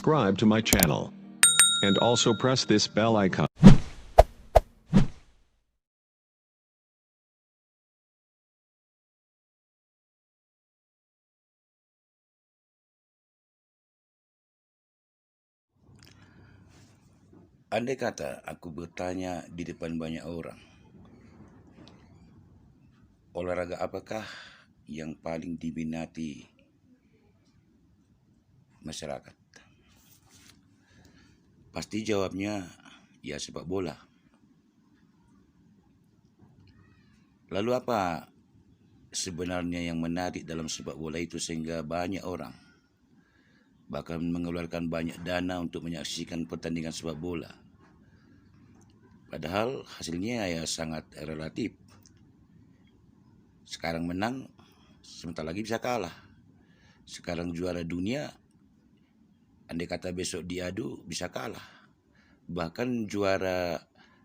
subscribe to my channel. And also press this bell icon. Andai kata aku bertanya di depan banyak orang, olahraga apakah yang paling diminati masyarakat? Pasti jawabnya ya sepak bola. Lalu apa sebenarnya yang menarik dalam sepak bola itu sehingga banyak orang bahkan mengeluarkan banyak dana untuk menyaksikan pertandingan sepak bola? Padahal hasilnya ya sangat relatif. Sekarang menang, sebentar lagi bisa kalah. Sekarang juara dunia, andai kata besok diadu bisa kalah. Bahkan juara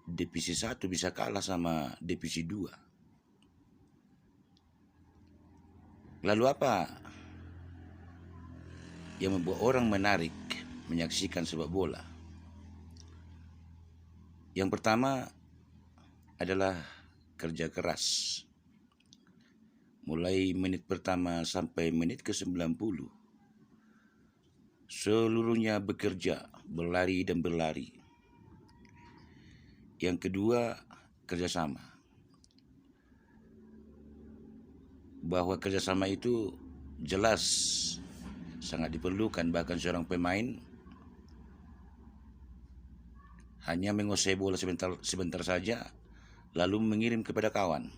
divisi 1 bisa kalah sama divisi 2. Lalu apa yang membuat orang menarik menyaksikan sepak bola? Yang pertama adalah kerja keras. Mulai menit pertama sampai menit ke-90, seluruhnya bekerja, berlari dan berlari. Yang kedua, kerjasama. Bahwa kerjasama itu jelas sangat diperlukan, bahkan seorang pemain hanya menguasai bola sebentar saja lalu mengirim kepada kawan.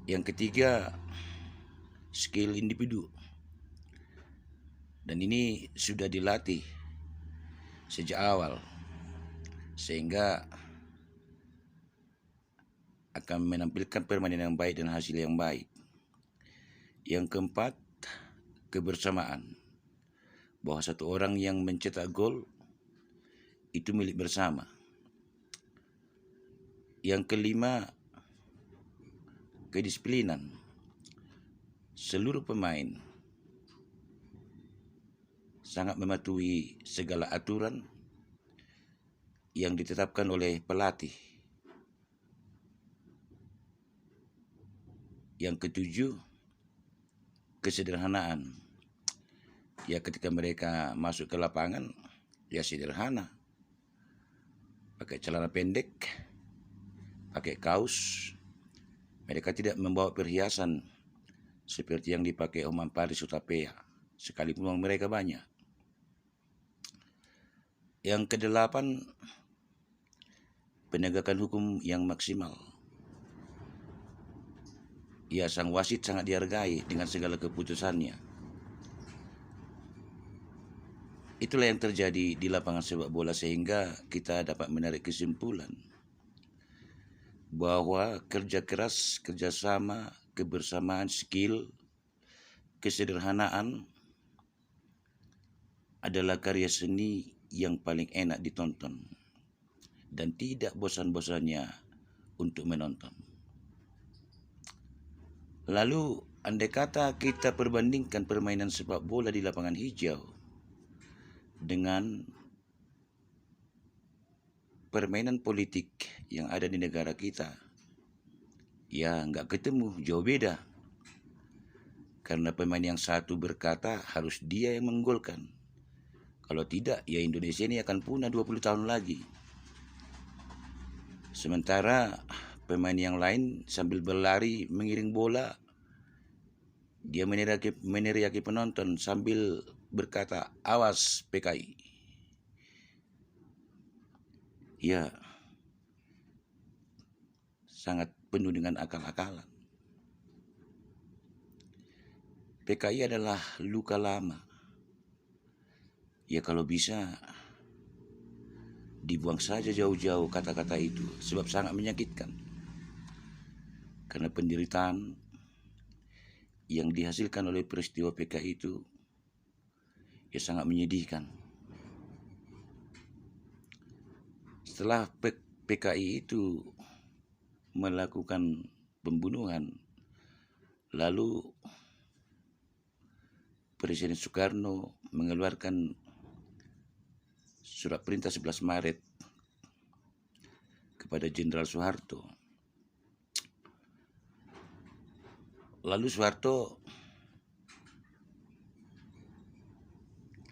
Yang ketiga, skill individu. Dan ini sudah dilatih sejak awal sehingga akan menampilkan permainan yang baik dan hasil yang baik. Yang keempat, kebersamaan. Bahwa satu orang yang mencetak gol itu milik bersama. Yang kelima, kedisiplinan. Seluruh pemain sangat mematuhi segala aturan yang ditetapkan oleh pelatih. Yang ketujuh, kesederhanaan. Ya ketika mereka masuk ke lapangan, ya sederhana. Pakai celana pendek, pakai kaos. Mereka tidak membawa perhiasan seperti yang dipakai Oman Paris Utapea, sekalipun mereka banyak. Yang kedelapan, penegakan hukum yang maksimal. Ya, sang wasit sangat dihargai dengan segala keputusannya. Itulah yang terjadi di lapangan sepak bola sehingga kita dapat menarik kesimpulan bahwa kerja keras, kerjasama, kebersamaan, skill, kesederhanaan adalah karya seni yang paling enak ditonton dan tidak bosan-bosannya untuk menonton. Lalu andai kata kita perbandingkan permainan sepak bola di lapangan hijau dengan permainan politik yang ada di negara kita, ya nggak ketemu, jauh beda. Karena pemain yang satu berkata harus dia yang menggolkan. Kalau tidak, ya Indonesia ini akan punah 20 tahun lagi. Sementara pemain yang lain sambil berlari mengiring bola, dia meneriaki penonton sambil berkata, "Awas PKI." Ya, sangat penuh dengan akal-akalan. PKI adalah luka lama. Ya kalau bisa dibuang saja jauh-jauh kata-kata itu, sebab sangat menyakitkan. Karena penderitaan yang dihasilkan oleh peristiwa PKI itu ya sangat menyedihkan. Setelah PKI itu melakukan pembunuhan, lalu Presiden Soekarno mengeluarkan surat perintah 11 Maret kepada Jenderal Soeharto. Lalu Soeharto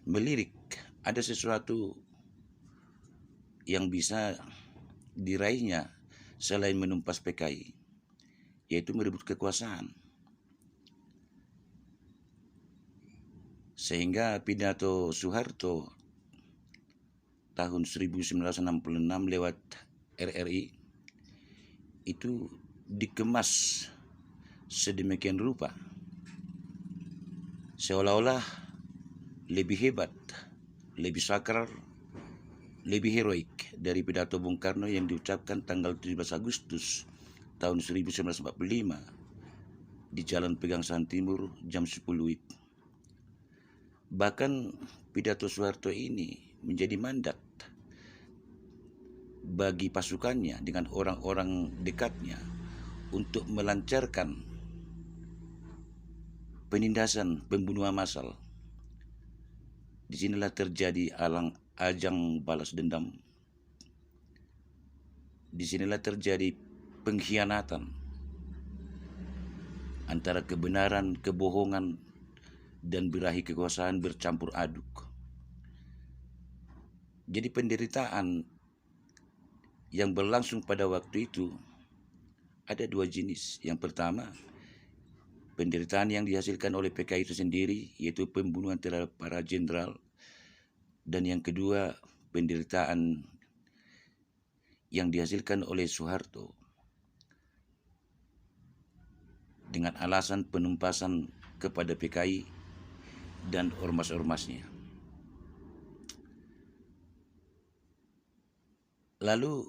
melirik ada sesuatu yang bisa diraihnya selain menumpas PKI, yaitu merebut kekuasaan. Sehingga pidato Soeharto tahun 1966 lewat RRI itu dikemas sedemikian rupa seolah-olah lebih hebat, lebih sakral, lebih heroik dari pidato Bung Karno yang diucapkan tanggal 17 Agustus tahun 1945 di Jalan Pegangsaan Timur jam 10 WIB. Bahkan pidato Soeharto ini menjadi mandat bagi pasukannya dengan orang-orang dekatnya untuk melancarkan penindasan pembunuhan massal. Disinilah terjadi ajang balas dendam. Disinilah terjadi pengkhianatan antara kebenaran, kebohongan, dan birahi kekuasaan bercampur aduk. Jadi penderitaan yang berlangsung pada waktu itu ada dua jenis. Yang pertama, penderitaan yang dihasilkan oleh PKI itu sendiri, yaitu pembunuhan terhadap para jenderal. Dan yang kedua, penderitaan yang dihasilkan oleh Soeharto dengan alasan penumpasan kepada PKI dan ormas-ormasnya. Lalu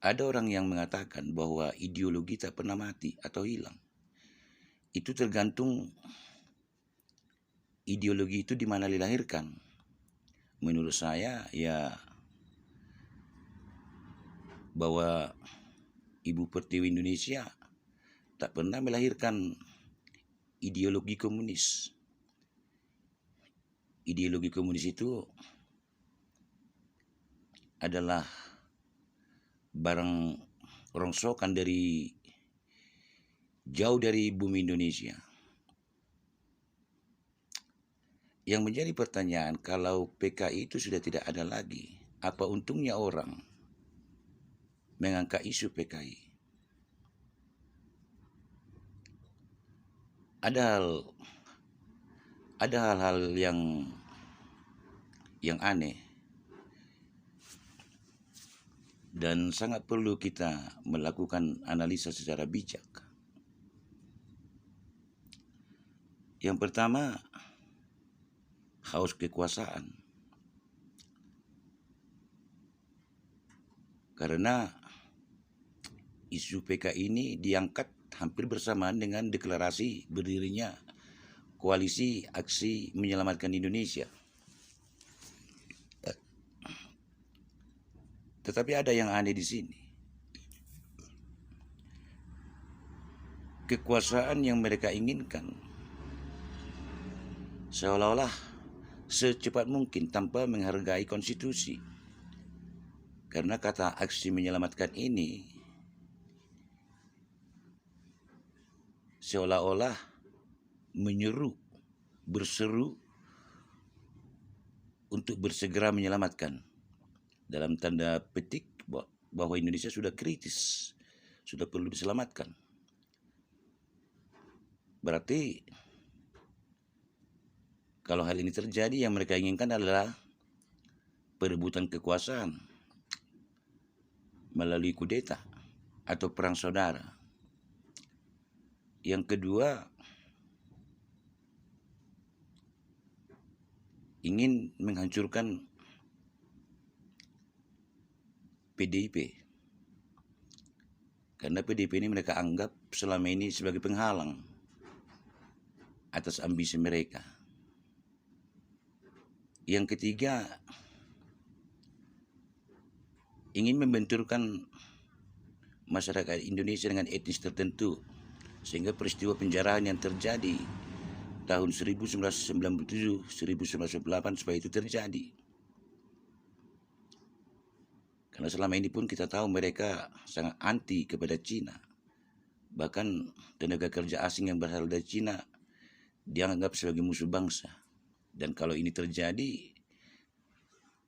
ada orang yang mengatakan bahwa ideologi tak pernah mati atau hilang. Itu tergantung ideologi itu di mana dilahirkan. Menurut saya ya bahwa Ibu Pertiwi Indonesia tak pernah melahirkan ideologi komunis. Ideologi komunis itu adalah barang rongsokan dari jauh dari bumi Indonesia. Yang menjadi pertanyaan, kalau PKI itu sudah tidak ada lagi, apa untungnya orang mengangkat isu PKI? Ada hal-hal yang aneh dan sangat perlu kita melakukan analisa secara bijak. Yang pertama, haus kekuasaan. Karena isu PKI ini diangkat hampir bersamaan dengan deklarasi berdirinya Koalisi Aksi Menyelamatkan Indonesia. Tetapi ada yang aneh di sini. Kekuasaan yang mereka inginkan seolah-olah secepat mungkin tanpa menghargai konstitusi. Karena kata aksi menyelamatkan ini seolah-olah menyeru, berseru untuk bersegera menyelamatkan. Dalam tanda petik bahwa Indonesia sudah kritis, sudah perlu diselamatkan. Berarti kalau hal ini terjadi, yang mereka inginkan adalah perebutan kekuasaan melalui kudeta atau perang saudara. Yang kedua, ingin menghancurkan PDIP. Karena PDIP ini mereka anggap selama ini sebagai penghalang atas ambisi mereka. Yang ketiga, ingin membenturkan masyarakat Indonesia dengan etnis tertentu, sehingga peristiwa penjarahan yang terjadi tahun 1997, 1998 supaya itu terjadi. Karena selama ini pun kita tahu mereka sangat anti kepada Cina. Bahkan tenaga kerja asing yang berasal dari Cina dianggap sebagai musuh bangsa. Dan kalau ini terjadi,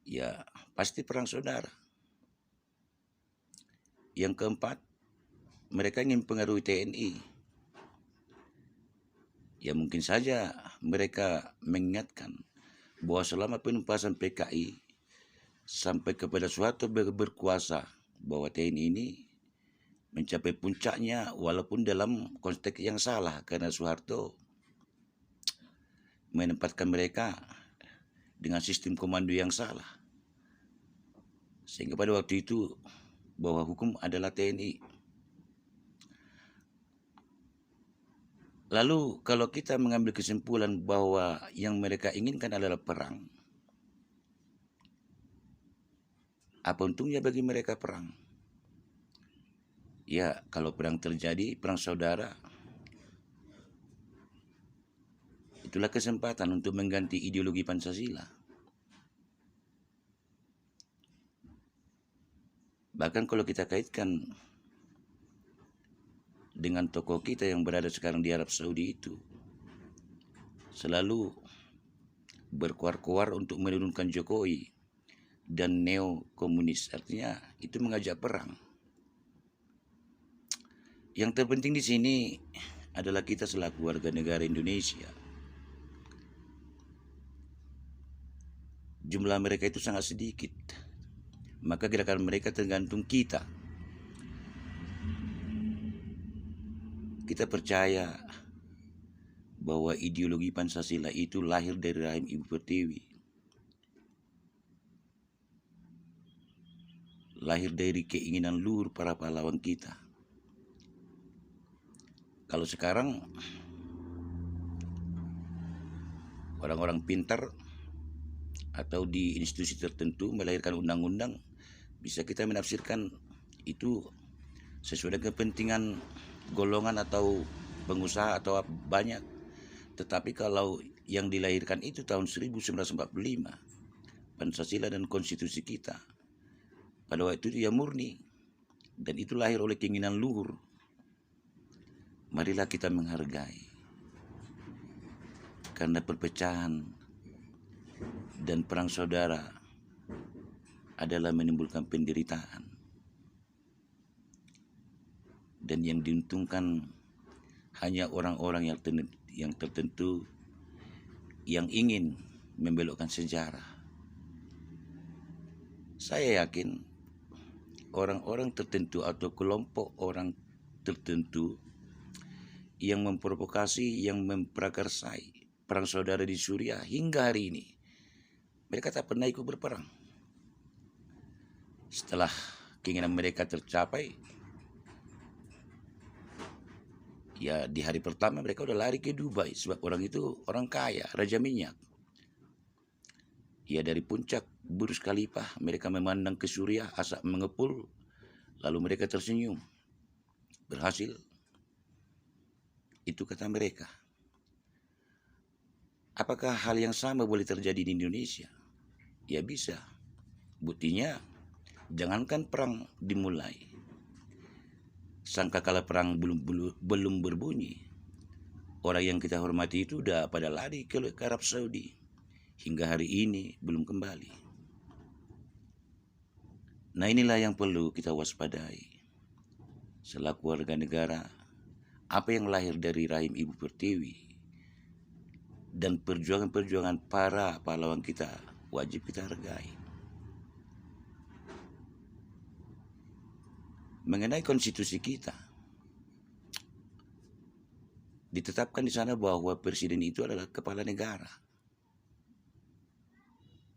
ya pasti perang saudara. Yang keempat, mereka ingin pengaruhi TNI. Ya mungkin saja mereka mengingatkan bahwa selama penumpasan PKI sampai kepada suatu berkuasa, bahwa TNI ini mencapai puncaknya walaupun dalam konteks yang salah, karena Soeharto menempatkan mereka dengan sistem komando yang salah. Sehingga pada waktu itu bahwa hukum adalah TNI. Lalu kalau kita mengambil kesimpulan bahwa yang mereka inginkan adalah perang, apa untungnya bagi mereka perang? Ya, kalau perang terjadi, perang saudara, itulah kesempatan untuk mengganti ideologi Pancasila. Bahkan kalau kita kaitkan dengan tokoh kita yang berada sekarang di Arab Saudi itu, selalu berkuar-kuar untuk menurunkan Jokowi dan neo-komunis, artinya itu mengajak perang. Yang terpenting di sini adalah kita selaku warga negara Indonesia. Jumlah mereka itu sangat sedikit, maka gerakan mereka tergantung kita. Kita percaya bahwa ideologi Pancasila itu lahir dari rahim Ibu Pertiwi, lahir dari keinginan luhur para pahlawan kita. Kalau sekarang orang-orang pintar atau di institusi tertentu melahirkan undang-undang, bisa kita menafsirkan itu sesuai dengan kepentingan golongan atau pengusaha atau banyak. Tetapi kalau yang dilahirkan itu tahun 1945, Pancasila dan konstitusi kita, pada waktu itu dia murni, dan itu lahir oleh keinginan luhur. Marilah kita menghargai, karena perpecahan dan perang saudara adalah menimbulkan penderitaan, dan yang diuntungkan hanya orang-orang yang tertentu yang ingin membelokkan sejarah. Saya yakin orang-orang tertentu atau kelompok orang tertentu yang memprovokasi, yang memprakarsai perang saudara di Suriah hingga hari ini, mereka tak pernah ikut berperang. Setelah keinginan mereka tercapai, ya di hari pertama mereka udah lari ke Dubai, sebab orang itu orang kaya, raja minyak. Ya dari puncak Burj Khalifah mereka memandang ke Suriah, asap mengepul, lalu mereka tersenyum. Berhasil. Itu kata mereka. Apakah hal yang sama boleh terjadi di Indonesia? Ya bisa. Buktinya, jangankan perang dimulai, sangkakala perang belum berbunyi, orang yang kita hormati itu udah pada lari ke Arab Saudi, hingga hari ini belum kembali. Nah inilah yang perlu kita waspadai selaku warga negara. Apa yang lahir dari rahim Ibu Pertiwi dan perjuangan-perjuangan para pahlawan kita wajib kita hargai. Mengenai konstitusi kita, ditetapkan di sana bahwa presiden itu adalah kepala negara.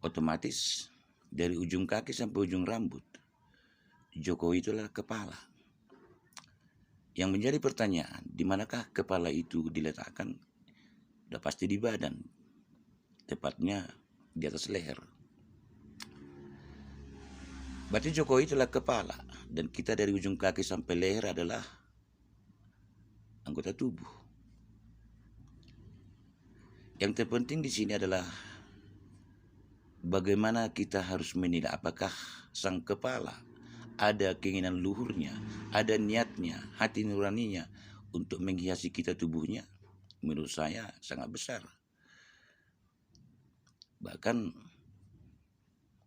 Otomatis dari ujung kaki sampai ujung rambut, Jokowi itu adalah kepala. Yang menjadi pertanyaan, di manakah kepala itu diletakkan? Udah pasti di badan, tepatnya di atas leher. Berarti Jokowi itulah kepala, dan kita dari ujung kaki sampai leher adalah anggota tubuh. Yang terpenting di sini adalah bagaimana kita harus menilai apakah sang kepala ada keinginan luhurnya, ada niatnya, hati nuraninya untuk menghiasi kita tubuhnya. Menurut saya sangat besar. Bahkan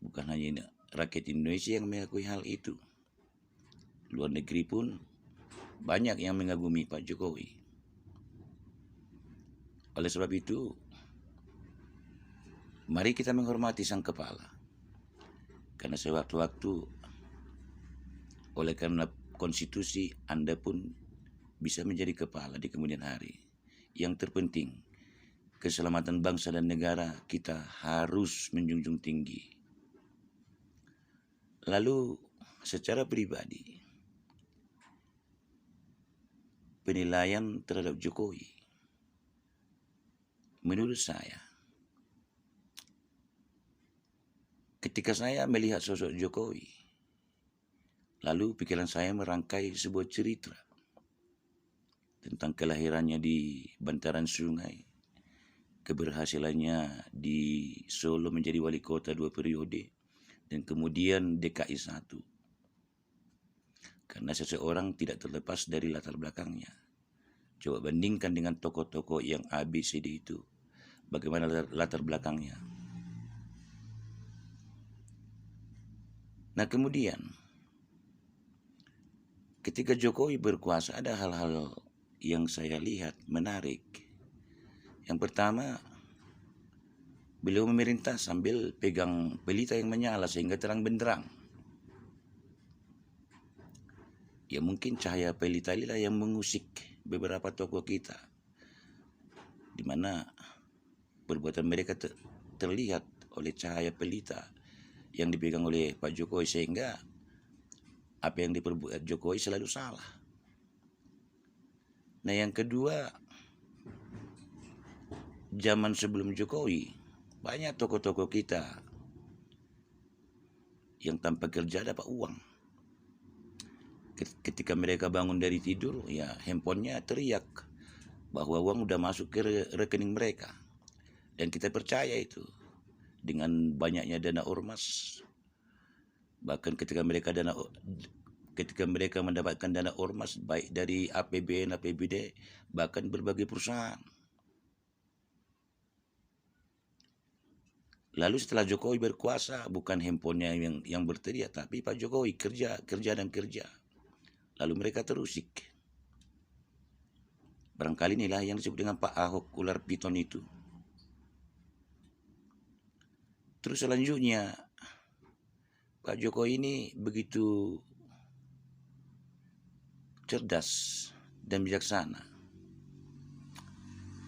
bukan hanya rakyat Indonesia yang mengakui hal itu. Luar negeri pun banyak yang mengagumi Pak Jokowi. Oleh sebab itu, mari kita menghormati sang kepala. Karena sewaktu-waktu, oleh karena konstitusi, Anda pun bisa menjadi kepala di kemudian hari. Yang terpenting, keselamatan bangsa dan negara kita harus menjunjung tinggi. Lalu, secara pribadi, penilaian terhadap Jokowi, menurut saya, ketika saya melihat sosok Jokowi, lalu pikiran saya merangkai sebuah cerita tentang kelahirannya di bantaran sungai, keberhasilannya di Solo menjadi wali kota 2 periode, dan kemudian DKI 1. Karena seseorang tidak terlepas dari latar belakangnya. Coba bandingkan dengan tokoh-tokoh yang ABCD itu. Bagaimana latar belakangnya. Nah kemudian, ketika Jokowi berkuasa ada hal-hal yang saya lihat menarik. Yang pertama, beliau memerintah sambil pegang pelita yang menyala sehingga terang benderang. Ya mungkin cahaya pelita inilah yang mengusik beberapa tokoh kita, di mana perbuatan mereka terlihat oleh cahaya pelita yang dipegang oleh Pak Jokowi, sehingga apa yang diperbuat Jokowi selalu salah. Nah yang kedua, zaman sebelum Jokowi banyak tokoh-tokoh kita yang tanpa kerja dapat uang. Ketika mereka bangun dari tidur, ya handphonenya teriak bahwa uang udah masuk ke rekening mereka. Dan kita percaya itu dengan banyaknya dana ormas. Bahkan ketika mereka mendapatkan dana ormas baik dari APBN, APBD, bahkan berbagai perusahaan. Lalu setelah Jokowi berkuasa, bukan handphonenya yang berteriak, tapi Pak Jokowi kerja dan kerja. Lalu mereka terusik. Barangkali inilah yang disebut dengan Pak Ahok ular piton itu. Terus selanjutnya, Pak Jokowi ini begitu cerdas dan bijaksana.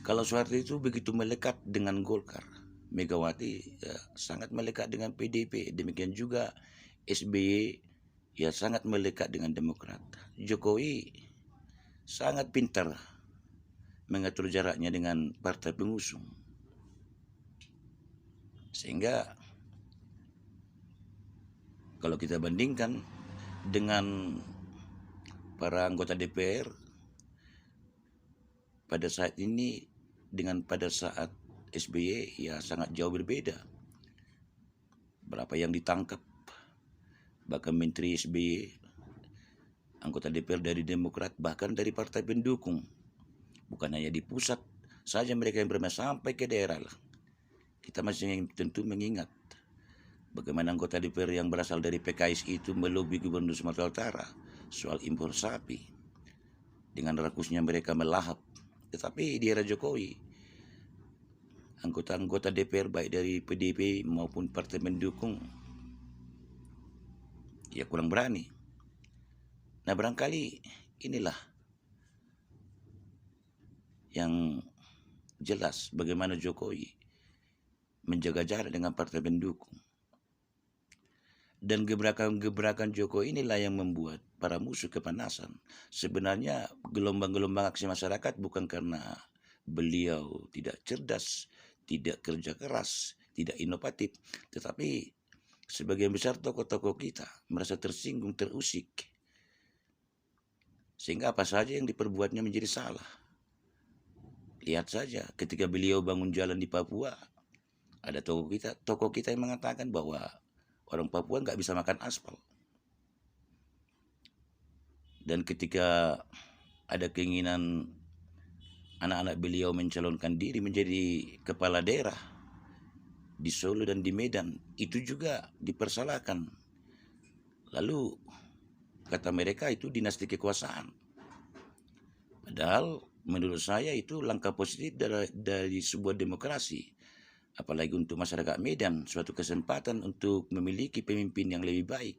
Kalau Soeharto itu begitu melekat dengan Golkar, Megawati ya, sangat melekat dengan PDP, demikian juga SBY ya sangat melekat dengan Demokrat. Jokowi sangat pintar mengatur jaraknya dengan partai pengusung. Sehingga kalau kita bandingkan dengan para anggota DPR pada saat ini dengan pada saat SBY ya sangat jauh berbeda. Berapa yang ditangkap, bahkan Menteri SBY, anggota DPR dari Demokrat, bahkan dari partai pendukung. Bukan hanya di pusat saja mereka yang bermasalah, sampai ke daerah lah. Kita masih tentu mengingat bagaimana anggota DPR yang berasal dari PKS itu melobi Gubernur Sumatera Utara soal impor sapi. Dengan rakusnya mereka melahap. Tetapi di era Jokowi, anggota-anggota DPR baik dari PDP maupun partai pendukung ya kurang berani. Nah barangkali inilah yang jelas bagaimana Jokowi menjaga jarak dengan partai pendukung. Dan gebrakan-gebrakan Jokowi inilah yang membuat para musuh kepanasan. Sebenarnya gelombang-gelombang aksi masyarakat bukan karena beliau tidak cerdas, tidak kerja keras, tidak inovatif, tetapi sebagian besar tokoh-tokoh kita merasa tersinggung, terusik. Sehingga apa saja yang diperbuatnya menjadi salah. Lihat saja ketika beliau bangun jalan di Papua, ada tokoh kita yang mengatakan bahwa orang Papua nggak bisa makan aspal. Dan ketika ada keinginan anak-anak beliau mencalonkan diri menjadi kepala daerah di Solo dan di Medan, itu juga dipersalahkan. Lalu kata mereka itu dinasti kekuasaan. Padahal menurut saya itu langkah positif dari sebuah demokrasi. Apalagi untuk masyarakat Medan, suatu kesempatan untuk memiliki pemimpin yang lebih baik.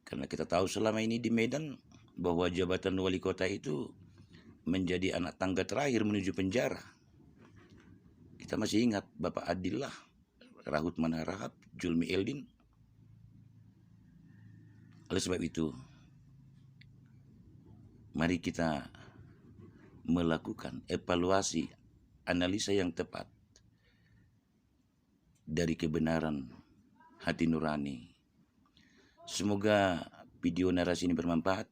Karena kita tahu selama ini di Medan bahwa jabatan wali kota itu menjadi anak tangga terakhir menuju penjara. Kita masih ingat Bapak Adillah, Rahut Manarahap, Julmi Eldin. Oleh sebab itu, mari kita melakukan evaluasi, analisa yang tepat dari kebenaran hati nurani. Semoga video narasi ini bermanfaat.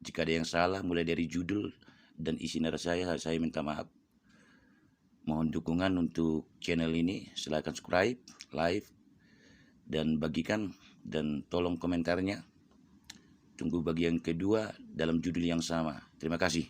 Jika ada yang salah mulai dari judul dan isi narasi saya minta maaf. Mohon dukungan untuk channel ini. Silakan subscribe, like, dan bagikan, dan tolong komentarnya. Tunggu bagian kedua dalam judul yang sama. Terima kasih.